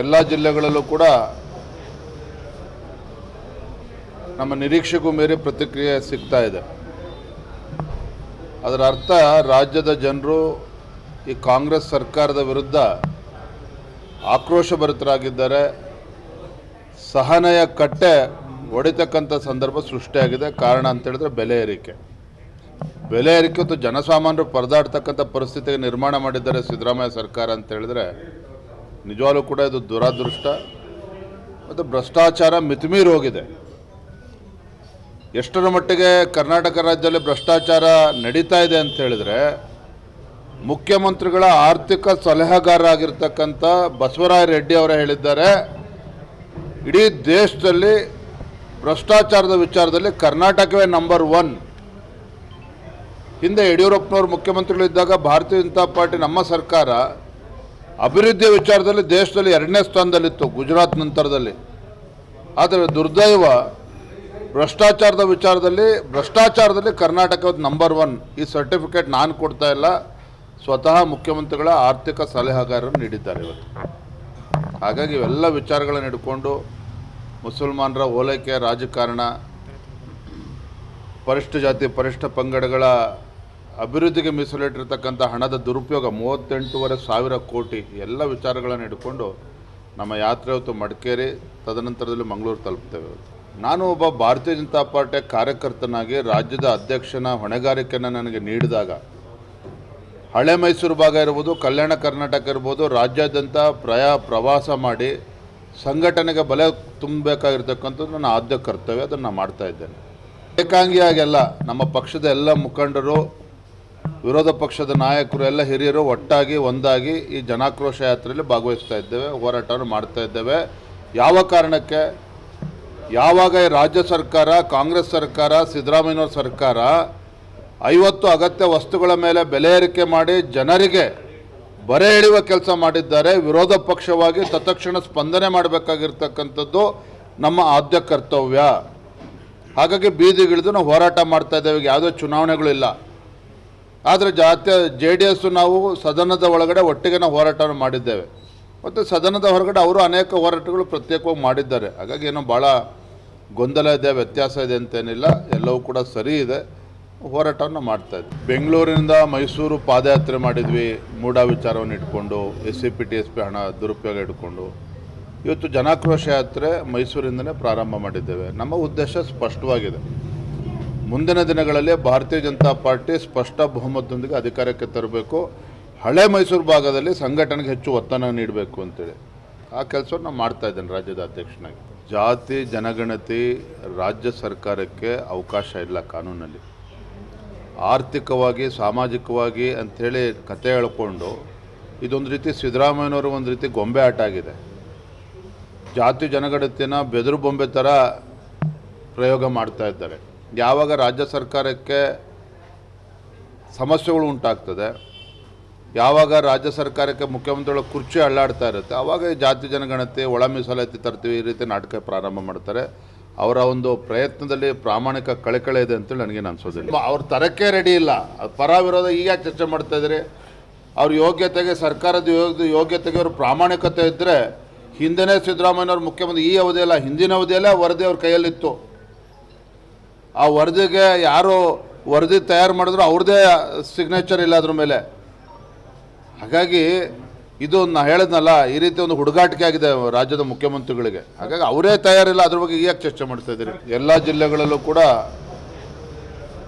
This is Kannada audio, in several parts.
ಎಲ್ಲ ಜಿಲ್ಲೆಗಳಲ್ಲೂ ಕೂಡ ನಮ್ಮ ನಿರೀಕ್ಷೆಗೂ ಮೀರಿ ಪ್ರತಿಕ್ರಿಯೆ ಸಿಗ್ತಾ ಇದೆ. ಅದರ ಅರ್ಥ ರಾಜ್ಯದ ಜನರು ಈ ಕಾಂಗ್ರೆಸ್ ಸರ್ಕಾರದ ವಿರುದ್ಧ ಆಕ್ರೋಶಭರಿತರಾಗಿದ್ದಾರೆ. ಸಹನೆಯ ಕಟ್ಟೆ ಹೊಡಿತಕ್ಕಂಥ ಸಂದರ್ಭ ಸೃಷ್ಟಿಯಾಗಿದೆ. ಕಾರಣ ಅಂತ ಹೇಳಿದ್ರೆ ಬೆಲೆ ಏರಿಕೆ ಮತ್ತು ಜನಸಾಮಾನ್ಯರು ಪರದಾಡ್ತಕ್ಕಂಥ ಪರಿಸ್ಥಿತಿಗೆ ನಿರ್ಮಾಣ ಮಾಡಿದ್ದಾರೆ ಸಿದ್ದರಾಮಯ್ಯ ಸರ್ಕಾರ ಅಂತ ಹೇಳಿದ್ರೆ ನಿಜವಾಗ್ಲೂ ಕೂಡ ಇದು ದುರಾದೃಷ್ಟ ಮತ್ತು ಭ್ರಷ್ಟಾಚಾರ ಮಿತಿಮೀರಿ ಹೋಗಿದೆ. ಎಷ್ಟರ ಮಟ್ಟಿಗೆ ಕರ್ನಾಟಕ ರಾಜ್ಯದಲ್ಲಿ ಭ್ರಷ್ಟಾಚಾರ ನಡೀತಾ ಇದೆ ಅಂತ ಹೇಳಿದ್ರೆ ಮುಖ್ಯಮಂತ್ರಿಗಳ ಆರ್ಥಿಕ ಸಲಹೆಗಾರರಾಗಿರ್ತಕ್ಕಂಥ ಬಸವರಾಜ ರೆಡ್ಡಿ ಅವರೇ ಹೇಳಿದ್ದಾರೆ, ಇಡೀ ದೇಶದಲ್ಲಿ ಭ್ರಷ್ಟಾಚಾರದ ವಿಚಾರದಲ್ಲಿ ಕರ್ನಾಟಕವೇ ನಂಬರ್ 1. ಹಿಂದೆ ಯಡಿಯೂರಪ್ಪನವರು ಮುಖ್ಯಮಂತ್ರಿಗಳಿದ್ದಾಗ ಭಾರತೀಯ ಜನತಾ ಪಾರ್ಟಿ ನಮ್ಮ ಸರ್ಕಾರ ಅಭಿವೃದ್ಧಿಯ ವಿಚಾರದಲ್ಲಿ ದೇಶದಲ್ಲಿ 2ನೇ ಸ್ಥಾನದಲ್ಲಿತ್ತು ಗುಜರಾತ್ ನಂತರದಲ್ಲಿ. ಆದರೆ ದುರ್ದೈವ ಭ್ರಷ್ಟಾಚಾರದಲ್ಲಿ ಕರ್ನಾಟಕದ ನಂಬರ್ 1. ಈ ಸರ್ಟಿಫಿಕೇಟ್ ನಾನು ಕೊಡ್ತಾ ಇಲ್ಲ, ಸ್ವತಃ ಮುಖ್ಯಮಂತ್ರಿಗಳ ಆರ್ಥಿಕ ಸಲಹೆಗಾರರು ನೀಡಿದ್ದಾರೆ ಇವತ್ತು. ಹಾಗಾಗಿ ಇವೆಲ್ಲ ವಿಚಾರಗಳನ್ನು ಹಿಡ್ಕೊಂಡು ಮುಸಲ್ಮಾನರ ಓಲೈಕೆ ರಾಜಕಾರಣ, ಪರಿಷ್ಠ ಜಾತಿ ಪರಿಷ್ಠ ಪಂಗಡಗಳ ಅಭಿವೃದ್ಧಿಗೆ ಮೀಸಲಿಟ್ಟಿರ್ತಕ್ಕಂಥ ಹಣದ ದುರುಪಯೋಗ 38,500 ಕೋಟಿ ಎಲ್ಲ ವಿಚಾರಗಳನ್ನು ಹಿಡ್ಕೊಂಡು ನಮ್ಮ ಯಾತ್ರೆ ಹೊತ್ತು ಮಡಿಕೇರಿ, ತದನಂತರದಲ್ಲಿ ಮಂಗಳೂರು ತಲುಪ್ತೇವೆ. ನಾನು ಒಬ್ಬ ಭಾರತೀಯ ಜನತಾ ಪಾರ್ಟಿಯ ಕಾರ್ಯಕರ್ತನಾಗಿ ರಾಜ್ಯದ ಅಧ್ಯಕ್ಷನ ಹೊಣೆಗಾರಿಕೆಯನ್ನು ನನಗೆ ನೀಡಿದಾಗ ಹಳೆ ಮೈಸೂರು ಭಾಗ ಇರ್ಬೋದು, ಕಲ್ಯಾಣ ಕರ್ನಾಟಕ ಇರ್ಬೋದು, ರಾಜ್ಯಾದ್ಯಂತ ಪ್ರವಾಸ ಮಾಡಿ ಸಂಘಟನೆಗೆ ಬಲ ತುಂಬಬೇಕಾಗಿರ್ತಕ್ಕಂಥದ್ದು ನನ್ನ ಆದ್ಯ ಕರ್ತವ್ಯ. ಅದನ್ನು ನಾನು ಮಾಡ್ತಾ ಇದ್ದೇನೆ. ಏಕಾಂಗಿಯಾಗೆಲ್ಲ ನಮ್ಮ ಪಕ್ಷದ ಎಲ್ಲ ಮುಖಂಡರು, ವಿರೋಧ ಪಕ್ಷದ ನಾಯಕರು, ಎಲ್ಲ ಹಿರಿಯರು ಒಟ್ಟಾಗಿ ಒಂದಾಗಿ ಈ ಜನಾಕ್ರೋಶ ಯಾತ್ರೆಯಲ್ಲಿ ಭಾಗವಹಿಸ್ತಾ ಇದ್ದೇವೆ, ಹೋರಾಟವನ್ನು ಮಾಡ್ತಾ ಇದ್ದೇವೆ. ಯಾವ ಕಾರಣಕ್ಕೆ? ಯಾವಾಗ ಈ ರಾಜ್ಯ ಸರ್ಕಾರ, ಕಾಂಗ್ರೆಸ್ ಸರ್ಕಾರ, ಸಿದ್ದರಾಮಯ್ಯನವ್ರ ಸರ್ಕಾರ 50 ಅಗತ್ಯ ವಸ್ತುಗಳ ಮೇಲೆ ಬೆಲೆ ಏರಿಕೆ ಮಾಡಿ ಜನರಿಗೆ ಬರೆ ಎಳೆಯುವ ಕೆಲಸ ಮಾಡಿದ್ದಾರೆ, ವಿರೋಧ ಪಕ್ಷವಾಗಿ ತತ್ಕ್ಷಣ ಸ್ಪಂದನೆ ಮಾಡಬೇಕಾಗಿರ್ತಕ್ಕಂಥದ್ದು ನಮ್ಮ ಆದ್ಯ ಕರ್ತವ್ಯ. ಹಾಗಾಗಿ ಬೀದಿಗಿಳಿದು ನಾವು ಹೋರಾಟ ಮಾಡ್ತಾ ಇದ್ದೇವೆ. ಯಾವುದೇ ಚುನಾವಣೆಗಳಿಲ್ಲ. ಆದರೆ JDS ನಾವು ಸದನದ ಒಳಗಡೆ ಒಟ್ಟಿಗೆ ನಾವು ಹೋರಾಟವನ್ನು ಮಾಡಿದ್ದೇವೆ ಮತ್ತು ಸದನದ ಹೊರಗಡೆ ಅವರು ಅನೇಕ ಹೋರಾಟಗಳು ಪ್ರತ್ಯೇಕವಾಗಿ ಮಾಡಿದ್ದಾರೆ. ಹಾಗಾಗಿ ಏನೋ ಭಾಳ ಗೊಂದಲ ಇದೆ, ವ್ಯತ್ಯಾಸ ಇದೆ ಅಂತೇನಿಲ್ಲ, ಎಲ್ಲವೂ ಕೂಡ ಸರಿ ಇದೆ. ಹೋರಾಟವನ್ನು ಮಾಡ್ತಾ ಇದ್ವಿ. ಬೆಂಗಳೂರಿನಿಂದ ಮೈಸೂರು ಪಾದಯಾತ್ರೆ ಮಾಡಿದ್ವಿ, ಮೂಡ ವಿಚಾರವನ್ನು ಇಟ್ಕೊಂಡು, SCP TSP ಹಣ ದುರುಪಯೋಗ ಇಟ್ಕೊಂಡು. ಇವತ್ತು ಜನಾಕ್ರೋಶ ಯಾತ್ರೆ ಮೈಸೂರಿಂದನೇ ಪ್ರಾರಂಭ ಮಾಡಿದ್ದೇವೆ. ನಮ್ಮ ಉದ್ದೇಶ ಸ್ಪಷ್ಟವಾಗಿದೆ. ಮುಂದಿನ ದಿನಗಳಲ್ಲಿ ಭಾರತೀಯ ಜನತಾ ಪಾರ್ಟಿ ಸ್ಪಷ್ಟ ಬಹುಮತದೊಂದಿಗೆ ಅಧಿಕಾರಕ್ಕೆ ತರಬೇಕು, ಹಳೆ ಮೈಸೂರು ಭಾಗದಲ್ಲಿ ಸಂಘಟನೆಗೆ ಹೆಚ್ಚು ಒತ್ತನ್ನು ನೀಡಬೇಕು ಅಂತೇಳಿ ಆ ಕೆಲಸವನ್ನು ನಾನು ಮಾಡ್ತಾ ಇದ್ದೇನೆ ರಾಜ್ಯದ ಅಧ್ಯಕ್ಷನಾಗಿ. ಜಾತಿ ಜನಗಣತಿ ರಾಜ್ಯ ಸರ್ಕಾರಕ್ಕೆ ಅವಕಾಶ ಇಲ್ಲ ಕಾನೂನಲ್ಲಿ. ಆರ್ಥಿಕವಾಗಿ ಸಾಮಾಜಿಕವಾಗಿ ಅಂಥೇಳಿ ಕತೆ ಹೇಳ್ಕೊಂಡು ಇದೊಂದು ರೀತಿ ಸಿದ್ದರಾಮಯ್ಯನವರು ಒಂದು ರೀತಿ ಗೊಂಬೆ ಆಟ ಆಗಿದೆ. ಜಾತಿ ಜನಗಣತಿನ ಬೆದರು ಬೊಂಬೆ ಥರ ಪ್ರಯೋಗ ಮಾಡ್ತಾ ಇದ್ದಾರೆ. ಯಾವಾಗ ರಾಜ್ಯ ಸರ್ಕಾರಕ್ಕೆ ಸಮಸ್ಯೆಗಳು ಉಂಟಾಗ್ತದೆ, ಯಾವಾಗ ರಾಜ್ಯ ಸರ್ಕಾರಕ್ಕೆ ಮುಖ್ಯಮಂತ್ರಿಗಳ ಕುರ್ಚಿ ಅಳ್ಳಾಡ್ತಾ ಇರುತ್ತೆ, ಆವಾಗ ಈ ಜಾತಿ ಜನಗಣತಿ ಒಳ ಮೀಸಲಾತಿ ತರ್ತೀವಿ ಈ ರೀತಿ ನಾಟಕ ಪ್ರಾರಂಭ ಮಾಡ್ತಾರೆ. ಅವರ ಒಂದು ಪ್ರಯತ್ನದಲ್ಲಿ ಪ್ರಾಮಾಣಿಕ ಕಳಕಳೆ ಇದೆ ಅಂತೇಳಿ ನನಗೇನು ಅನ್ಸೋದಿಲ್ಲ. ಅವ್ರ ತರಕ್ಕೆ ರೆಡಿ ಇಲ್ಲ. ಪರ ವಿರೋಧ ಈಗ ಯಾಕೆ ಚರ್ಚೆ ಮಾಡ್ತಾ ಇದ್ದಾರೆ? ಅವ್ರ ಯೋಗ್ಯತೆಗೆ, ಸರ್ಕಾರದ ಯೋಗ್ಯತೆಗೆ ಅವ್ರ ಪ್ರಾಮಾಣಿಕತೆ ಇದ್ದರೆ ಹಿಂದೆನೇ ಸಿದ್ದರಾಮಯ್ಯವ್ರ ಮುಖ್ಯಮಂತ್ರಿ, ಈ ಅವಧಿಯಲ್ಲ ಹಿಂದಿನ ಅವಧಿಯಲ್ಲೇ ವರದಿ ಅವ್ರ ಕೈಯಲ್ಲಿತ್ತು. ಆ ವರದಿಗೆ ಯಾರು ವರದಿ ತಯಾರು ಮಾಡಿದ್ರು ಅವ್ರದ್ದೇ ಸಿಗ್ನೇಚರ್ ಇಲ್ಲ ಅದ್ರ ಮೇಲೆ. ಹಾಗಾಗಿ ಇದು ನಾ ಹೇಳಿದ್ನಲ್ಲ, ಈ ರೀತಿ ಒಂದು ಹುಡುಗಾಟಿಕೆ ಆಗಿದೆ ರಾಜ್ಯದ ಮುಖ್ಯಮಂತ್ರಿಗಳಿಗೆ. ಹಾಗಾಗಿ ಅವರೇ ತಯಾರಿಲ್ಲ, ಅದ್ರ ಬಗ್ಗೆ ಈಗ ಚರ್ಚೆ ಮಾಡ್ತಾ ಇದ್ದೀರಿ. ಎಲ್ಲ ಜಿಲ್ಲೆಗಳಲ್ಲೂ ಕೂಡ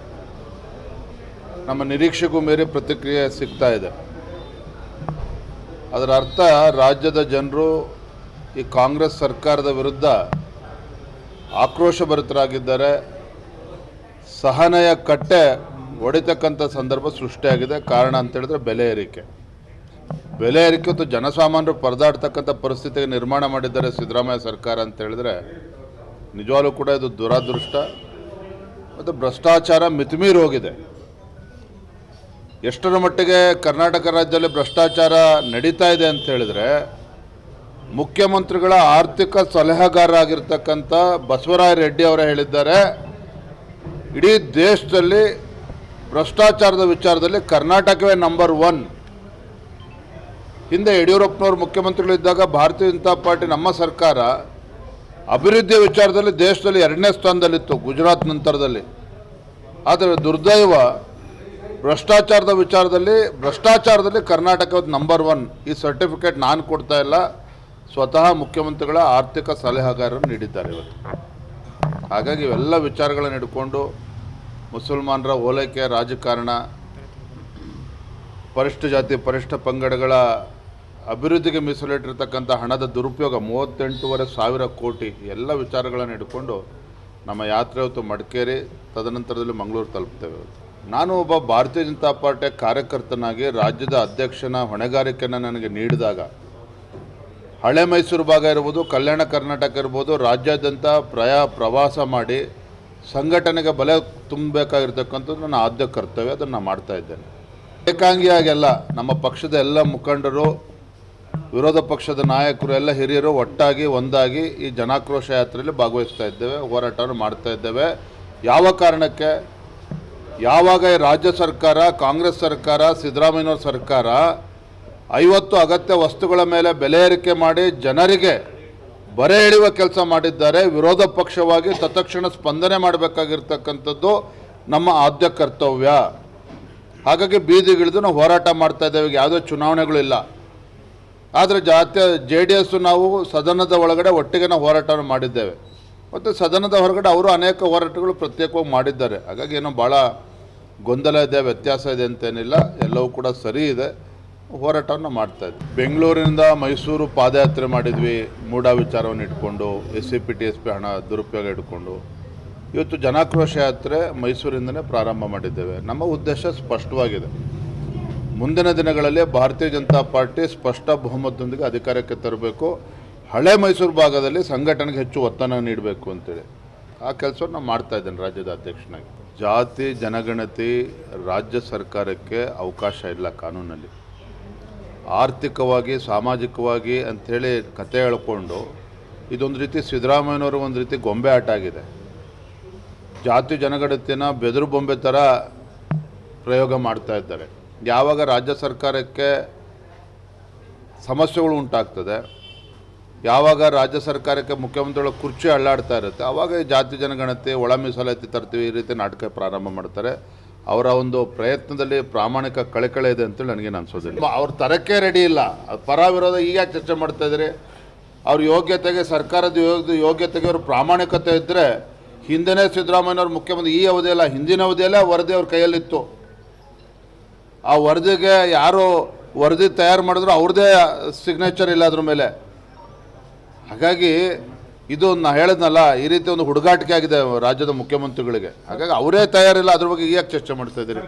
ನಮ್ಮ ನಿರೀಕ್ಷೆಗೂ ಮೀರಿ ಪ್ರತಿಕ್ರಿಯೆ ಸಿಗ್ತಾ ಇದೆ. ಅದರ ಅರ್ಥ ರಾಜ್ಯದ ಜನರು ಈ ಕಾಂಗ್ರೆಸ್ ಸರ್ಕಾರದ ವಿರುದ್ಧ ಆಕ್ರೋಶಭರಿತರಾಗಿದ್ದಾರೆ. ಸಹನೆಯ ಕಟ್ಟೆ ಹೊಡಿತಕ್ಕಂಥ ಸಂದರ್ಭ ಸೃಷ್ಟಿಯಾಗಿದೆ. ಕಾರಣ ಅಂತ ಹೇಳಿದ್ರೆ ಬೆಲೆ ಏರಿಕೆ ಮತ್ತು ಜನಸಾಮಾನ್ಯರು ಪರದಾಡ್ತಕ್ಕಂಥ ಪರಿಸ್ಥಿತಿಗೆ ನಿರ್ಮಾಣ ಮಾಡಿದ್ದಾರೆ ಸಿದ್ದರಾಮಯ್ಯ ಸರ್ಕಾರ ಅಂತ ಹೇಳಿದ್ರೆ ನಿಜವಾಗ್ಲೂ ಕೂಡ ಇದು ದುರಾದೃಷ್ಟ ಮತ್ತು ಭ್ರಷ್ಟಾಚಾರ ಮಿತಿಮೀರಿ ಹೋಗಿದೆ. ಎಷ್ಟರ ಮಟ್ಟಿಗೆ ಕರ್ನಾಟಕ ರಾಜ್ಯದಲ್ಲಿ ಭ್ರಷ್ಟಾಚಾರ ನಡೀತಾ ಇದೆ ಅಂತ ಹೇಳಿದ್ರೆ ಮುಖ್ಯಮಂತ್ರಿಗಳ ಆರ್ಥಿಕ ಸಲಹೆಗಾರರಾಗಿರ್ತಕ್ಕಂಥ ಬಸವರಾಜ ರೆಡ್ಡಿ ಅವರೇ ಹೇಳಿದ್ದಾರೆ, ಇಡೀ ದೇಶದಲ್ಲಿ ಭ್ರಷ್ಟಾಚಾರದ ವಿಚಾರದಲ್ಲಿ ಕರ್ನಾಟಕವೇ ನಂಬರ್ 1. ಹಿಂದೆ ಯಡಿಯೂರಪ್ಪನವರು ಮುಖ್ಯಮಂತ್ರಿಗಳಿದ್ದಾಗ ಭಾರತೀಯ ಜನತಾ ಪಾರ್ಟಿ ನಮ್ಮ ಸರ್ಕಾರ ಅಭಿವೃದ್ಧಿಯ ವಿಚಾರದಲ್ಲಿ ದೇಶದಲ್ಲಿ 2ನೇ ಸ್ಥಾನದಲ್ಲಿತ್ತು ಗುಜರಾತ್ ನಂತರದಲ್ಲಿ. ಆದರೆ ದುರ್ದೈವ ಭ್ರಷ್ಟಾಚಾರದಲ್ಲಿ ಕರ್ನಾಟಕ ನಂಬರ್ 1. ಈ ಸರ್ಟಿಫಿಕೇಟ್ ನಾನು ಕೊಡ್ತಾ ಇಲ್ಲ, ಸ್ವತಃ ಮುಖ್ಯಮಂತ್ರಿಗಳ ಆರ್ಥಿಕ ಸಲಹೆಗಾರರು ನೀಡಿದ್ದಾರೆ ಇವತ್ತು. ಹಾಗಾಗಿ ಇವೆಲ್ಲ ವಿಚಾರಗಳನ್ನು ಹಿಡ್ಕೊಂಡು ಮುಸಲ್ಮಾನರ ಓಲೈಕೆ ರಾಜಕಾರಣ, ಪರಿಷ್ಠ ಜಾತಿ ಪರಿಷ್ಠ ಪಂಗಡಗಳ ಅಭಿವೃದ್ಧಿಗೆ ಮೀಸಲಿಟ್ಟಿರ್ತಕ್ಕಂಥ ಹಣದ ದುರುಪಯೋಗ 38,500 ಕೋಟಿ ಎಲ್ಲ ವಿಚಾರಗಳನ್ನು ಹಿಡ್ಕೊಂಡು ನಮ್ಮ ಯಾತ್ರೆ ಹೊತ್ತು ಮಡಿಕೇರಿ, ತದನಂತರದಲ್ಲಿ ಮಂಗಳೂರು ತಲುಪ್ತೇವೆ. ನಾನು ಒಬ್ಬ ಭಾರತೀಯ ಜನತಾ ಪಾರ್ಟಿಯ ಕಾರ್ಯಕರ್ತನಾಗಿ ರಾಜ್ಯದ ಅಧ್ಯಕ್ಷನ ಹೊಣೆಗಾರಿಕೆಯನ್ನು ನನಗೆ ನೀಡಿದಾಗ ಹಳೆ ಮೈಸೂರು ಭಾಗ ಇರ್ಬೋದು, ಕಲ್ಯಾಣ ಕರ್ನಾಟಕ ಇರ್ಬೋದು, ರಾಜ್ಯಾದ್ಯಂತ ಪ್ರವಾಸ ಮಾಡಿ ಸಂಘಟನೆಗೆ ಬಲ ತುಂಬಬೇಕಾಗಿರ್ತಕ್ಕಂಥದ್ದು ನನ್ನ ಆದ್ಯ ಕರ್ತವ್ಯ. ಅದನ್ನು ಮಾಡ್ತಾ ಇದ್ದೇನೆ. ಏಕಾಂಗಿಯಾಗೆಲ್ಲ ನಮ್ಮ ಪಕ್ಷದ ಎಲ್ಲ ಮುಖಂಡರು, ವಿರೋಧ ಪಕ್ಷದ ನಾಯಕರು, ಎಲ್ಲ ಹಿರಿಯರು ಒಟ್ಟಾಗಿ ಒಂದಾಗಿ ಈ ಜನಾಕ್ರೋಶ ಯಾತ್ರೆಯಲ್ಲಿ ಭಾಗವಹಿಸ್ತಾ ಇದ್ದೇವೆ, ಹೋರಾಟವನ್ನು ಮಾಡ್ತಾ ಇದ್ದೇವೆ. ಯಾವ ಕಾರಣಕ್ಕೆ? ಯಾವಾಗ ಈ ರಾಜ್ಯ ಸರ್ಕಾರ, ಕಾಂಗ್ರೆಸ್ ಸರ್ಕಾರ, ಸಿದ್ದರಾಮಯ್ಯನವ್ರ ಸರ್ಕಾರ 50 ಅಗತ್ಯ ವಸ್ತುಗಳ ಮೇಲೆ ಬೆಲೆ ಏರಿಕೆ ಮಾಡಿ ಜನರಿಗೆ ಬರೆ ಎಳೆಯುವ ಕೆಲಸ ಮಾಡಿದ್ದಾರೆ, ವಿರೋಧ ಪಕ್ಷವಾಗಿ ತತ್ಕ್ಷಣ ಸ್ಪಂದನೆ ಮಾಡಬೇಕಾಗಿರ್ತಕ್ಕಂಥದ್ದು ನಮ್ಮ ಆದ್ಯ ಕರ್ತವ್ಯ. ಹಾಗಾಗಿ ಬೀದಿಗಿಳಿದು ನಾವು ಹೋರಾಟ ಮಾಡ್ತಾ ಇದ್ದೇವೆ. ಯಾವುದೇ ಚುನಾವಣೆಗಳಿಲ್ಲ. ಆದರೆ JDS ನಾವು ಸದನದ ಒಳಗಡೆ ಒಟ್ಟಿಗೆ ನಾವು ಹೋರಾಟವನ್ನು ಮಾಡಿದ್ದೇವೆ ಮತ್ತು ಸದನದ ಹೊರಗಡೆ ಅವರು ಅನೇಕ ಹೋರಾಟಗಳು ಪ್ರತ್ಯೇಕವಾಗಿ ಮಾಡಿದ್ದಾರೆ. ಹಾಗಾಗಿ ಏನೋ ಭಾಳ ಗೊಂದಲ ಇದೆ, ವ್ಯತ್ಯಾಸ ಇದೆ ಅಂತೇನಿಲ್ಲ, ಎಲ್ಲವೂ ಕೂಡ ಸರಿ ಇದೆ. ಹೋರಾಟವನ್ನು ಮಾಡ್ತಾಯಿದ್ವಿ. ಬೆಂಗಳೂರಿನಿಂದ ಮೈಸೂರು ಪಾದಯಾತ್ರೆ ಮಾಡಿದ್ವಿ, ಮೂಡಾ ವಿಚಾರವನ್ನು ಇಟ್ಕೊಂಡು, SCP TSP ಹಣ ದುರುಪಯೋಗ ಇಟ್ಕೊಂಡು. ಇವತ್ತು ಜನಾಕ್ರೋಶ ಯಾತ್ರೆ ಮೈಸೂರಿಂದನೇ ಪ್ರಾರಂಭ ಮಾಡಿದ್ದೇವೆ. ನಮ್ಮ ಉದ್ದೇಶ ಸ್ಪಷ್ಟವಾಗಿದೆ. ಮುಂದಿನ ದಿನಗಳಲ್ಲಿ ಭಾರತೀಯ ಜನತಾ ಪಾರ್ಟಿ ಸ್ಪಷ್ಟ ಬಹುಮತದೊಂದಿಗೆ ಅಧಿಕಾರಕ್ಕೆ ತರಬೇಕು, ಹಳೆ ಮೈಸೂರು ಭಾಗದಲ್ಲಿ ಸಂಘಟನೆಗೆ ಹೆಚ್ಚು ಒತ್ತನ್ನು ನೀಡಬೇಕು ಅಂತೇಳಿ ಆ ಕೆಲಸವನ್ನು ನಾನು ಮಾಡ್ತಾ ಇದ್ದೇನೆ ರಾಜ್ಯದ ಅಧ್ಯಕ್ಷನಾಗಿ. ಜಾತಿ ಜನಗಣತಿ ರಾಜ್ಯ ಸರ್ಕಾರಕ್ಕೆ ಅವಕಾಶ ಇಲ್ಲ ಕಾನೂನಲ್ಲಿ. ಆರ್ಥಿಕವಾಗಿ ಸಾಮಾಜಿಕವಾಗಿ ಅಂಥೇಳಿ ಕತೆ ಹೇಳ್ಕೊಂಡು ಇದೊಂದು ರೀತಿ ಸಿದ್ದರಾಮಯ್ಯನವರು ಒಂದು ರೀತಿ ಗೊಂಬೆ ಆಟ ಆಗಿದೆ. ಜಾತಿ ಜನಗಣತಿಯನ್ನು ಬೆದರು ಬೊಂಬೆ ಥರ ಪ್ರಯೋಗ ಮಾಡ್ತಾ ಇದ್ದಾರೆ. ಯಾವಾಗ ರಾಜ್ಯ ಸರ್ಕಾರಕ್ಕೆ ಸಮಸ್ಯೆಗಳು ಉಂಟಾಗ್ತದೆ, ಯಾವಾಗ ರಾಜ್ಯ ಸರ್ಕಾರಕ್ಕೆ ಮುಖ್ಯಮಂತ್ರಿಗಳ ಕುರ್ಚಿ ಅಳ್ಳಾಡ್ತಾ ಇರುತ್ತೆ, ಆವಾಗ ಈ ಜಾತಿ ಜನಗಣತಿ ಒಳ ಮೀಸಲಾತಿ ತರ್ತೀವಿ ಈ ರೀತಿ ನಾಟಕ ಪ್ರಾರಂಭ ಮಾಡ್ತಾರೆ. ಅವರ ಒಂದು ಪ್ರಯತ್ನದಲ್ಲಿ ಪ್ರಾಮಾಣಿಕ ಕಳಕಳೆ ಇದೆ ಅಂತೇಳಿ ನನಗೇನು ಅನಿಸೋದಿಲ್ಲ. ಅವ್ರ ತರಕ್ಕೆ ರೆಡಿ ಇಲ್ಲ. ಪರ ವಿರೋಧ ಈಗ ಚರ್ಚೆ ಮಾಡ್ತಾ ಇದ್ದಾರೆ. ಅವ್ರ ಯೋಗ್ಯತೆಗೆ, ಸರ್ಕಾರದ ಯೋಗ್ಯತೆಗೆ ಅವ್ರ ಪ್ರಾಮಾಣಿಕತೆ ಇದ್ದರೆ ಹಿಂದೆನೇ ಸಿದ್ದರಾಮಯ್ಯವ್ರ ಮುಖ್ಯಮಂತ್ರಿ, ಈ ಅವಧಿಯಲ್ಲ ಹಿಂದಿನ ಅವಧಿಯಲ್ಲೇ ವರದಿ ಅವ್ರ ಕೈಯಲ್ಲಿತ್ತು. ಆ ವರದಿಗೆ ಯಾರು ವರದಿ ತಯಾರು ಮಾಡಿದ್ರು ಅವ್ರದ್ದೇ ಸಿಗ್ನೇಚರ್ ಇಲ್ಲ ಅದ್ರ ಮೇಲೆ. ಹಾಗಾಗಿ ಇದು ನಾ ಹೇಳಿದ್ನಲ್ಲ, ಈ ರೀತಿ ಒಂದು ಹುಡುಗಾಟಿಕೆ ಆಗಿದೆ ರಾಜ್ಯದ ಮುಖ್ಯಮಂತ್ರಿಗಳಿಗೆ. ಹಾಗಾಗಿ ಅವರೇ ತಯಾರಿಲ್ಲ, ಅದ್ರ ಬಗ್ಗೆ ಈಗ ಚರ್ಚೆ ಮಾಡ್ತಾ ಇದ್ದೀರಿ.